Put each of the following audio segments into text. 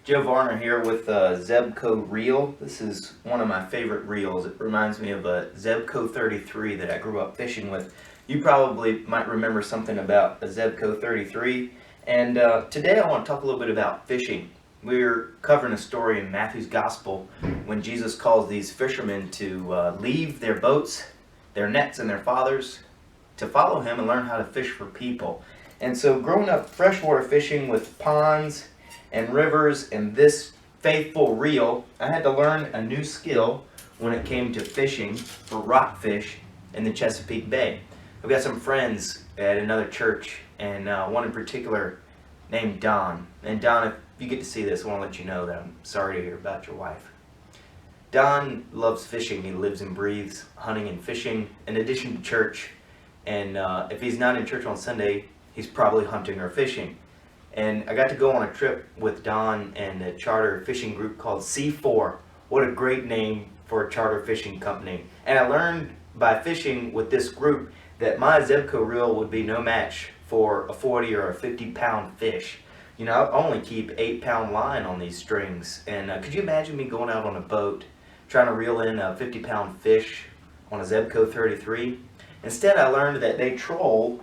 Joe Varner here with Zebco Reel. This is one of my favorite reels. It reminds me of a Zebco 33 that I grew up fishing with. You probably might remember something about a Zebco 33. And today I want to talk a little bit about fishing. We're covering a story in Matthew's Gospel when Jesus calls these fishermen to leave their boats, their nets, and their fathers to follow him and learn how to fish for people. And so growing up freshwater fishing with ponds and rivers and this faithful reel, I had to learn a new skill when it came to fishing for rockfish in the Chesapeake Bay. I've got some friends at another church, and one in particular named Don. And Don, if you get to see this, I want to let you know that I'm sorry to hear about your wife. Don loves fishing. He lives and breathes hunting and fishing in addition to church. And if he's not in church on Sunday, he's probably hunting or fishing. And I got to go on a trip with Don and a charter fishing group called C4. What a great name for a charter fishing company. And I learned by fishing with this group that my Zebco reel would be no match for a 40 or a 50-pound fish. You know, I only keep 8-pound line on these strings. And could you imagine me going out on a boat trying to reel in a 50-pound fish on a Zebco 33? Instead, I learned that they troll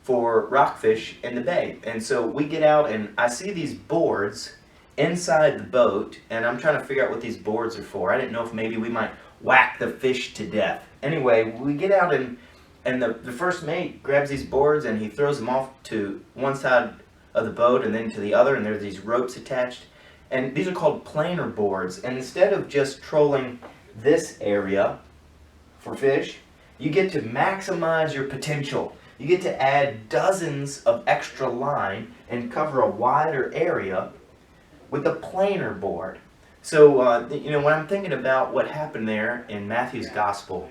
for rockfish in the bay. And so we get out and I see these boards inside the boat, and I'm trying to figure out what these boards are for. I didn't know if maybe we might whack the fish to death. Anyway, we get out and the first mate grabs these boards and he throws them off to one side of the boat and then to the other, and there's these ropes attached. And these are called planer boards. And instead of just trolling this area for fish, you get to maximize your potential. You get to add dozens of extra line and cover a wider area with a planer board. So, when I'm thinking about what happened there in Matthew's Gospel,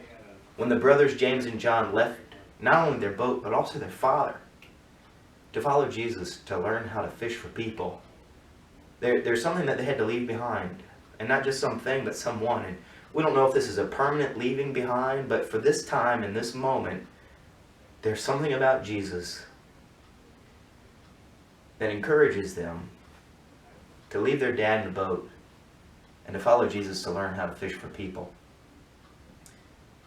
when the brothers James and John left not only their boat, but also their father to follow Jesus, to learn how to fish for people, there's something that they had to leave behind. And not just something, but someone. And we don't know if this is a permanent leaving behind, but for this time and this moment, there's something about Jesus that encourages them to leave their dad in the boat and to follow Jesus to learn how to fish for people.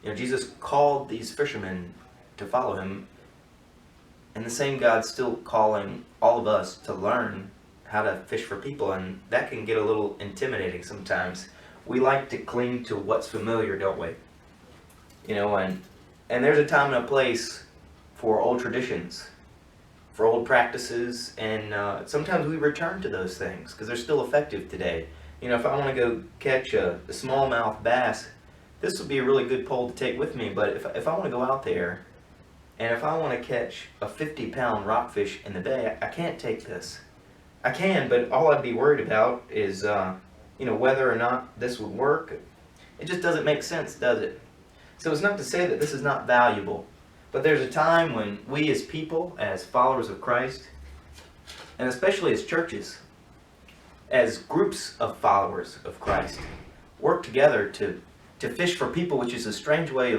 You know, Jesus called these fishermen to follow him, and the same God's still calling all of us to learn how to fish for people, and that can get a little intimidating sometimes. We like to cling to what's familiar, don't we? You know, and there's a time and a place for old traditions, for old practices, and sometimes we return to those things because they're still effective today. You know, if I want to go catch a smallmouth bass, this would be a really good pole to take with me, but if I want to go out there and if I want to catch a 50-pound rockfish in the bay, I can't take this. I can, but all I'd be worried about is whether or not this would work. It just doesn't make sense, does it? So it's not to say that this is not valuable. But there's a time when we as people, as followers of Christ, and especially as churches, as groups of followers of Christ, work together to fish for people, which is a strange way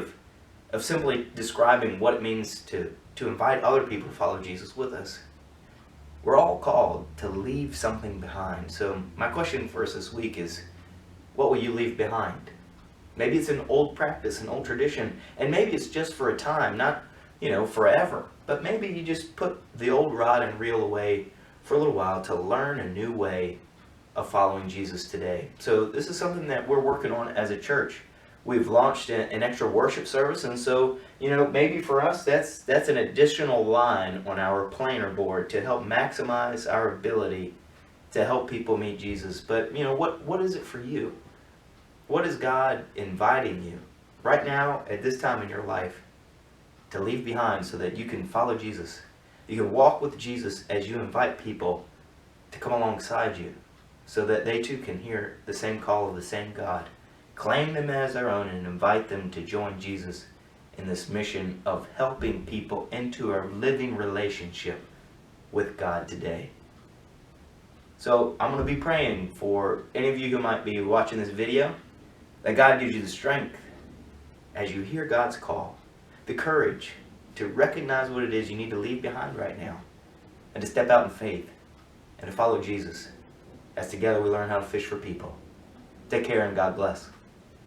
of simply describing what it means to invite other people to follow Jesus with us. We're all called to leave something behind. So my question for us this week is, what will you leave behind? Maybe it's an old practice, an old tradition, and maybe it's just for a time, not, forever. But maybe you just put the old rod and reel away for a little while to learn a new way of following Jesus today. So this is something that we're working on as a church. We've launched an extra worship service, and so, maybe for us that's an additional line on our planer board to help maximize our ability to help people meet Jesus. But, what is it for you? What is God inviting you right now at this time in your life to leave behind so that you can follow Jesus? You can walk with Jesus as you invite people to come alongside you so that they too can hear the same call of the same God. Claim them as their own and invite them to join Jesus in this mission of helping people into a living relationship with God today. So I'm going to be praying for any of you who might be watching this video, that God gives you the strength as you hear God's call, the courage to recognize what it is you need to leave behind right now, and to step out in faith and to follow Jesus as together we learn how to fish for people. Take care and God bless.